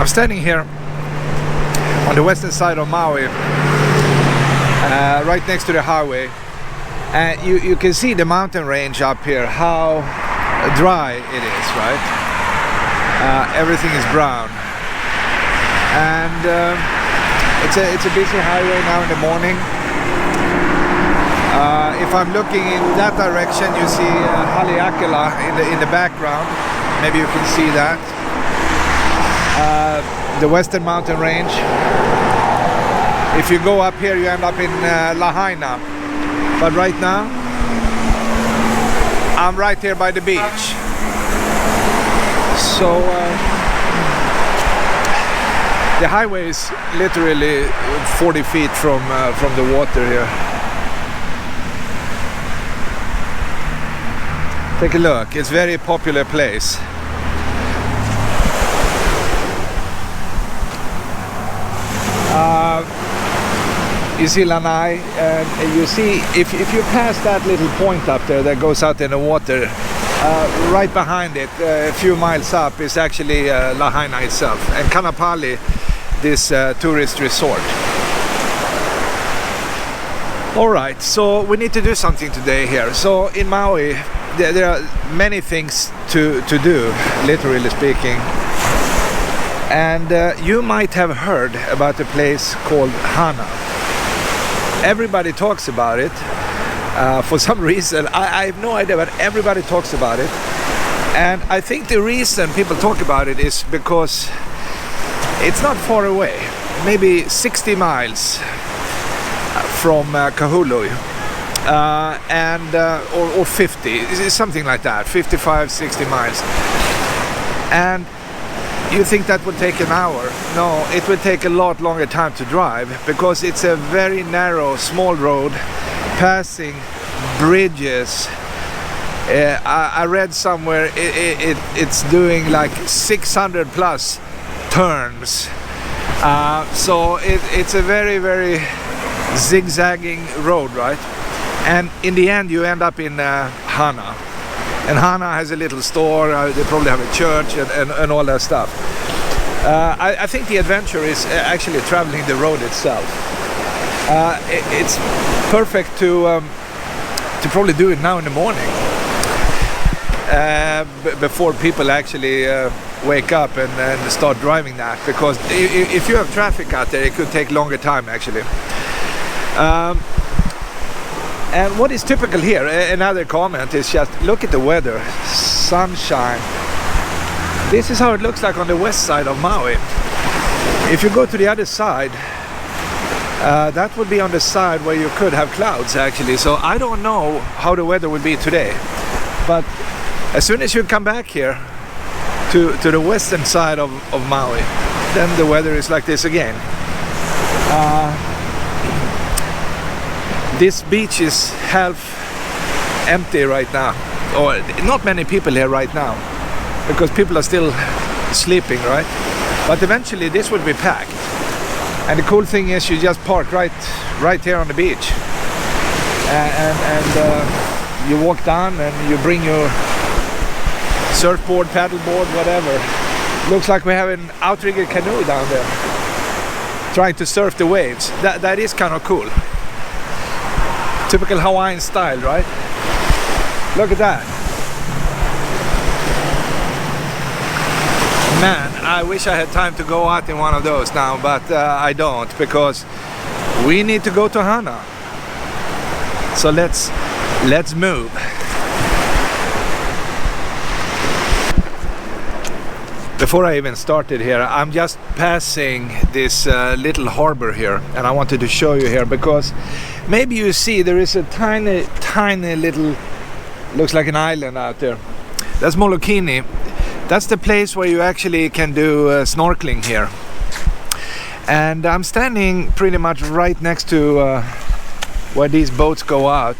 I'm standing here on the western side of Maui, right next to the highway, and you can see the mountain range up here, how dry it is, right? Everything is brown, and it's a busy highway now in the morning. If I'm looking in that direction, you see Haleakala in the background. Maybe you can see that. The Western Mountain Range. If you go up here, you end up in Hana. But right now, I'm right here by the beach. So the highway is literally 40 feet from the water here. Take a look, it's a very popular place. You see Lanai, and you see, if you pass that little point up there that goes out in the water, right behind it, a few miles up, is actually Lahaina itself, and Kanapali, this tourist resort. Alright, so we need to do something today here. So in Maui, there are many things to do, literally speaking. And you might have heard about a place called Hana. Everybody talks about it for some reason. I have no idea, but everybody talks about it. And I think the reason people talk about it is because it's not far away, maybe 60 miles from Kahului. Or 50, something like that, 55, 60 miles. And you think that would take an hour? No, it would take a lot longer time to drive, because it's a very narrow, small road passing bridges. I read somewhere it's doing like 600 plus turns. So it's a very, very zigzagging road, right? And in the end you end up in Hana. And Hana has a little store, they probably have a church and all that stuff. I think the adventure is actually traveling the road itself. It's perfect to probably do it now in the morning. Before people actually wake up and start driving that. Because if you have traffic out there, it could take longer time actually. And what is typical here, another comment, is just look at the weather, sunshine. This is how it looks like on the west side of Maui. If you go to the other side, that would be on the side where you could have clouds actually. So I don't know how the weather will be today. But as soon as you come back here to the western side of Maui, then the weather is like this again. This beach is half empty right now, or not many people here right now, because people are still sleeping, right? But eventually this will be packed. And the cool thing is you just park right here on the beach, and you walk down and you bring your surfboard, paddleboard, whatever. Looks like we have an outrigger canoe down there trying to surf the waves. That is kind of cool. Typical Hawaiian style, right? Look at that. Man, I wish I had time to go out in one of those now, but I don't, because we need to go to Hana. So let's move. Before I even started here, I'm just passing this little harbor here, and I wanted to show you here, because maybe you see there is a tiny little, looks like an island out there. That's Molokini. That's the place where you actually can do snorkeling here. And I'm standing pretty much right next to where these boats go out.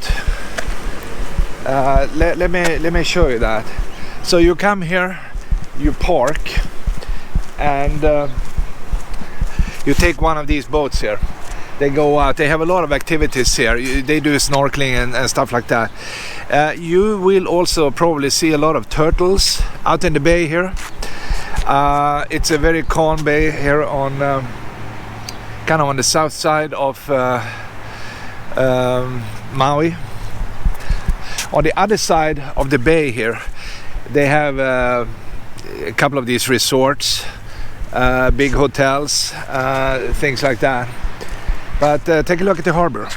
Let me show you that. So you come here, you park, and you take one of these boats here. They go out, they have a lot of activities here. They do snorkeling and stuff like that. You will also probably see a lot of turtles out in the bay here. It's a very calm bay here on kind of on the south side of Maui. On the other side of the bay here, they have a couple of these resorts, big hotels, things like that. But take a look at the harbor.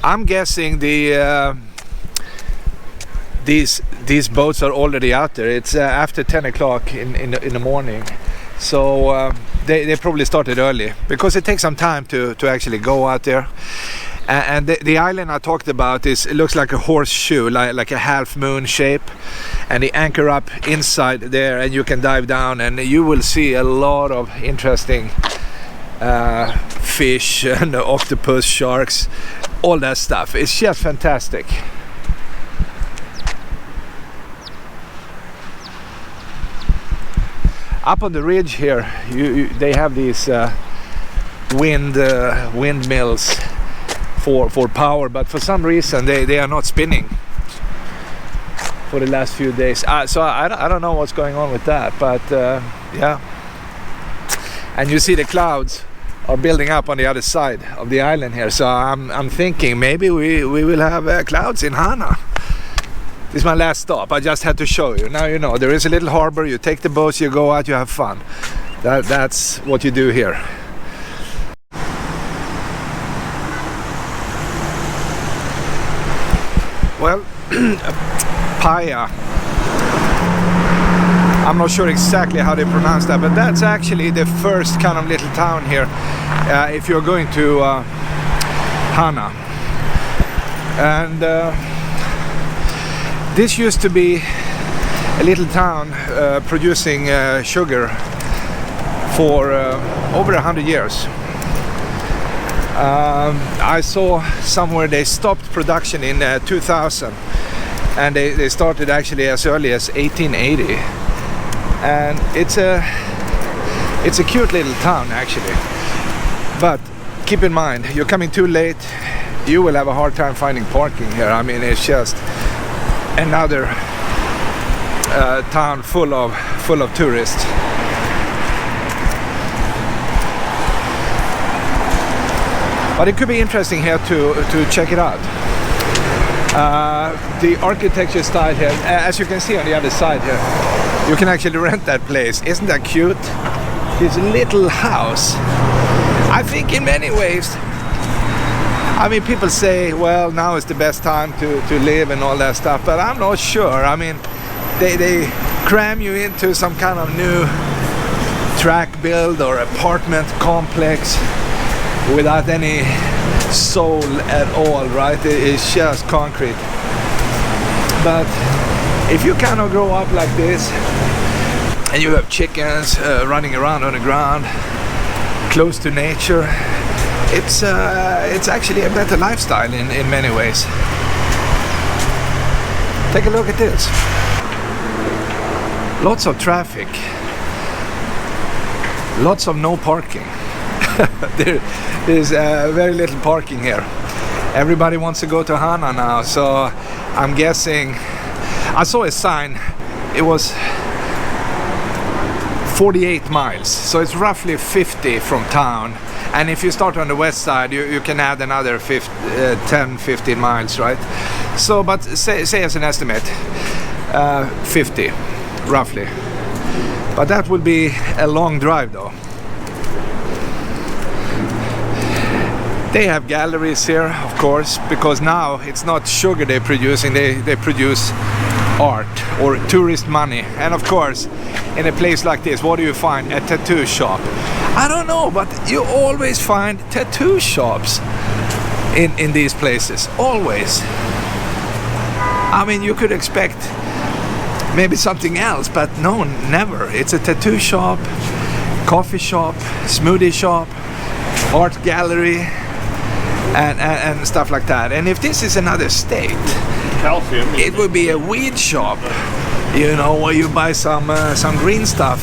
I'm guessing these boats are already out there. It's after 10 o'clock in the morning, so they probably started early because it takes some time to actually go out there. And the island I talked about it looks like a horseshoe, like a half moon shape, and they anchor up inside there, and you can dive down and you will see a lot of interesting fish and octopus, sharks, all that stuff. It's just fantastic. Up on the ridge here, they have these windmills for power, but for some reason they are not spinning for the last few days. So I don't know what's going on with that, but yeah. And you see the clouds are building up on the other side of the island here, so I'm thinking maybe we will have clouds in Hana. This is my last stop. I just had to show you. Now you know there is a little harbor. You take the boats, you go out, you have fun. That's what you do here. Well, Paia. I'm not sure exactly how they pronounce that, but that's actually the first kind of little town here if you're going to Hana. And this used to be a little town producing sugar for over 100 years. I saw somewhere they stopped production in 2000, and they started actually as early as 1880. And it's a cute little town actually, but keep in mind, you're coming too late, you will have a hard time finding parking here. I mean, it's just another town full of tourists. But it could be interesting here to check it out. The architecture style here, as you can see on the other side here, you can actually rent that place. Isn't that cute? This little house. I think in many ways, I mean, people say, well, now is the best time to live and all that stuff, but I'm not sure. I mean, they cram you into some kind of new track build or apartment complex without any soul at all, right? It's just concrete. But if you kind of grow up like this and you have chickens running around on the ground close to nature, it's actually a better lifestyle in many ways. Take a look at this. Lots of traffic, lots of no parking. There's very little parking here. Everybody wants to go to Hana now, so I'm guessing. I saw a sign, it was 48 miles, so it's roughly 50 from town. And if you start on the west side, you can add another 10-15 miles, right? So, but say as an estimate, 50 roughly. But that would be a long drive though. They have galleries here, of course, because now it's not sugar they're producing, they produce art or tourist money. And of course, in a place like this, what do you find? A tattoo shop. I don't know, but you always find tattoo shops in these places, always. I mean, you could expect maybe something else, but no, never. It's a tattoo shop, coffee shop, smoothie shop, art gallery, and stuff like that. And if this is another state, it would be a weed shop, you know, where you buy some green stuff.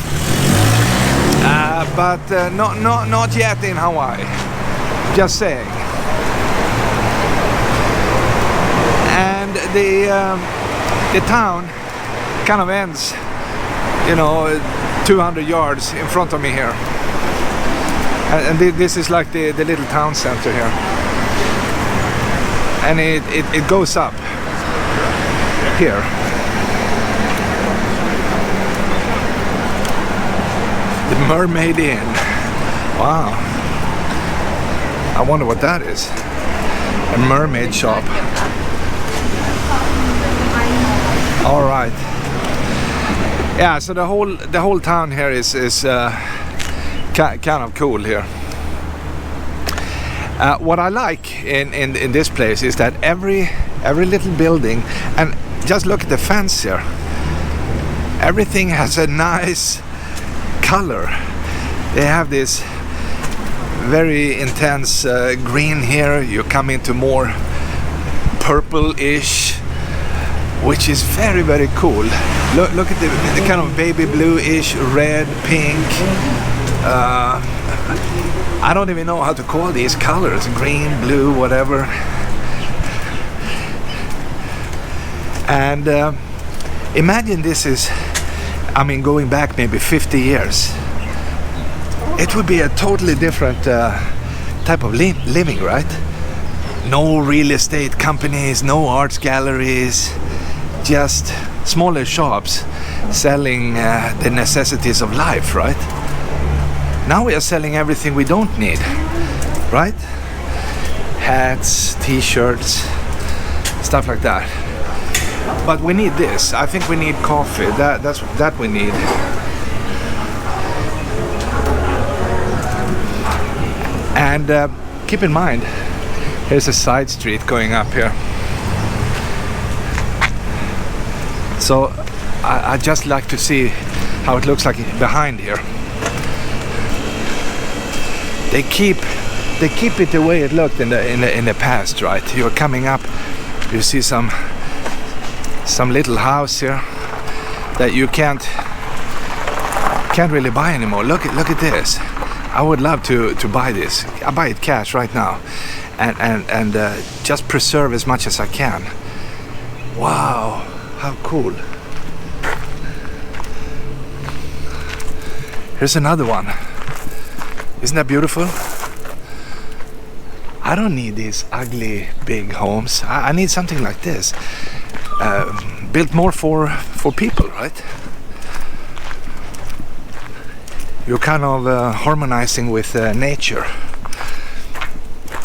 But not yet in Hawaii. Just saying. the town kind of ends, you know, 200 yards in front of me here, and this is like the little town center here, and it goes up here. The Mermaid Inn. Wow. I wonder what that is. A mermaid shop. All right. Yeah, so the whole town here is kind of cool here. What I like in this place is that every little building, and just look at the fence here. Everything has a nice color. They have this very intense green here. You come into more purple-ish, which is very, very cool. Look at the kind of baby blue-ish, red, pink. I don't even know how to call these colors. Green, blue, whatever. And imagine this is, I mean, going back maybe 50 years. It would be a totally different type of living, right? No real estate companies, no arts galleries, just smaller shops selling the necessities of life, right? Now we are selling everything we don't need, right? Hats, t-shirts, stuff like that. But we need this. I think we need coffee. That we need. And keep in mind, here's a side street going up here. So I just like to see how it looks like behind here. They keep it the way it looked in the past, right? You're coming up, you see some little house here that you can't really buy anymore. Look at this. I would love to buy this. I buy it cash right now, and just preserve as much as I can. Wow, how cool! Here's another one. Isn't that beautiful? I don't need these ugly big homes. I need something like this, built more for people, right? You're kind of harmonizing with nature.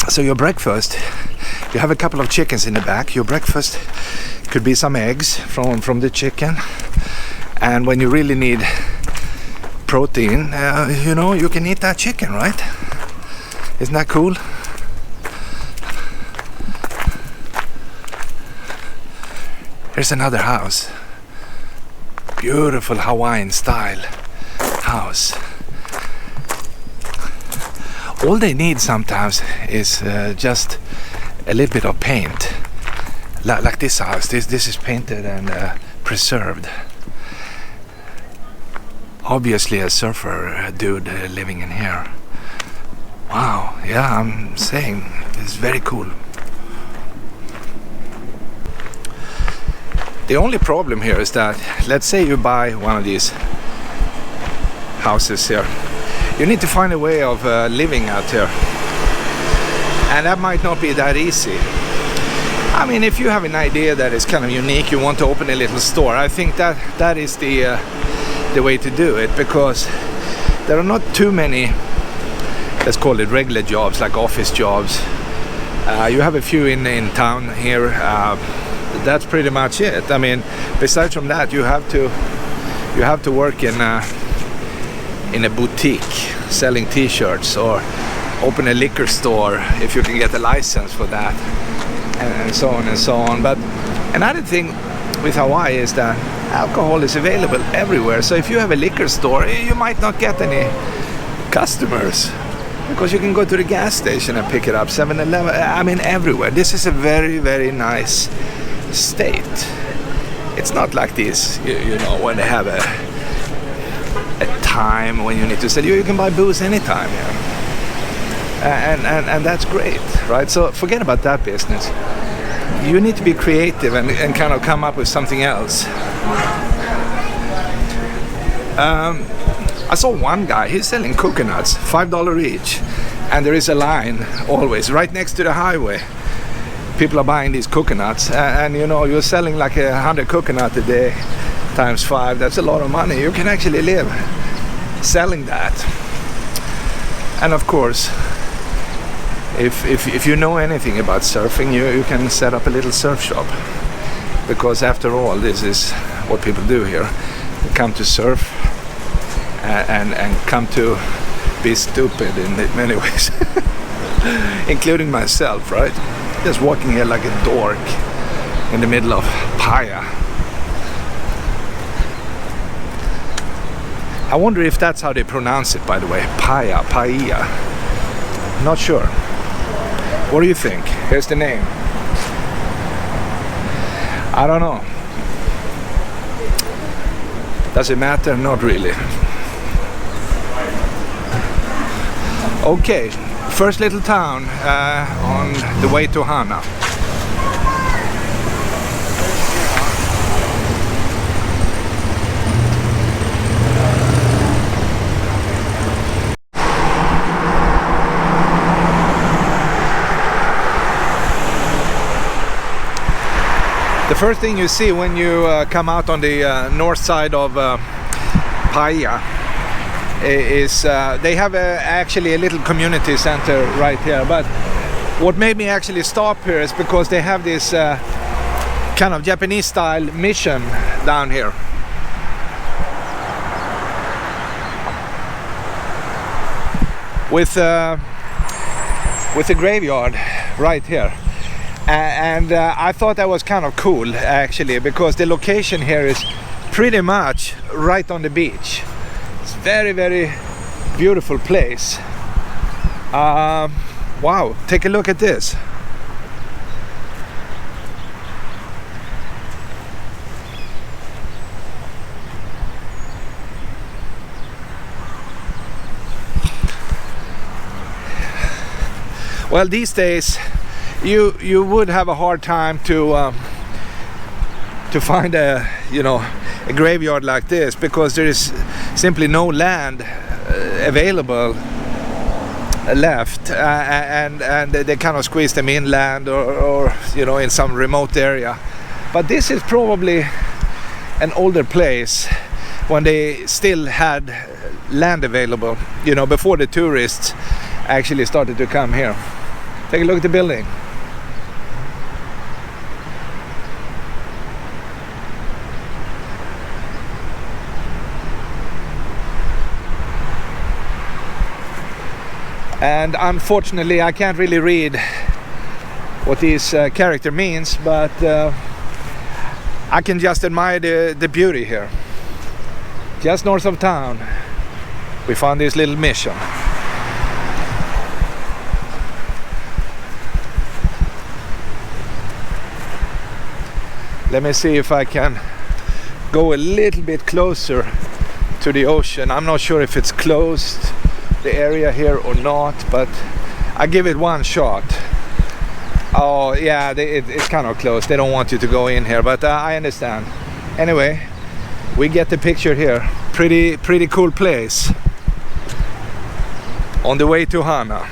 So your breakfast, you have a couple of chickens in the back. Your breakfast could be some eggs from the chicken, and when you really need protein, you know, you can eat that chicken, right? Isn't that cool? Here's another house. Beautiful Hawaiian style house. All they need sometimes is just a little bit of paint. Like this house. This is painted and preserved. Obviously a surfer dude living in here. Wow, yeah, I'm saying it's very cool. The only problem here is that, let's say you buy one of these houses here. You need to find a way of living out here. And that might not be that easy. I mean, if you have an idea that is kind of unique, you want to open a little store, I think that is the way to do it, because there are not too many, let's call it regular jobs, like office jobs. You have a few in town here. That's pretty much it. I mean, besides from that, you have to work in a boutique selling t-shirts, or open a liquor store if you can get a license for that, and so on and so on. But another thing with Hawaii is that alcohol is available everywhere. So if you have a liquor store, you might not get any customers, because you can go to the gas station and pick it up, 7-Eleven, I mean everywhere. This is a very, very nice state. It's not like this, you know, when they have a time when you need to sell. You can buy booze anytime here. And that's great, right? So forget about that business. you need to be creative and kind of come up with something else. I saw one guy, he's selling coconuts, $5 each, and there is a line always right next to the highway. People are buying these coconuts, and you know, you're selling like 100 coconut a day times 5. That's a lot of money. You can actually live selling that. And of course, if you know anything about surfing, you can set up a little surf shop, because after all, this is what people do here. They come to surf and come to be stupid in many ways, including myself, right? Just walking here like a dork in the middle of Paia. I wonder if that's how they pronounce it, by the way. Paia. Not sure. What do you think? Here's the name. I don't know. Does it matter? Not really. Okay, first little town on the way to Hana. The first thing you see when you come out on the north side of Paia is they have actually a little community center right here. But what made me actually stop here is because they have this kind of Japanese style mission down here. With a graveyard right here. And I thought that was kind of cool actually, because the location here is pretty much right on the beach. It's very, very beautiful place. Wow, take a look at this. Well, these days you would have a hard time to find a graveyard like this, because there is simply no land available left, and they kind of squeeze them inland or in some remote area. But this is probably an older place when they still had land available, before the tourists actually started to come here. Take a look at the building. And unfortunately I can't really read what this character means, but I can just admire the beauty here. Just north of town we found this little mission. Let me see if I can go a little bit closer to the ocean. I'm not sure if it's closed, the area here, or not, but I give it one shot. Oh yeah, it's kind of close. They don't want you to go in here, but I understand. Anyway, we get the picture here. Pretty cool place on the way to Hana.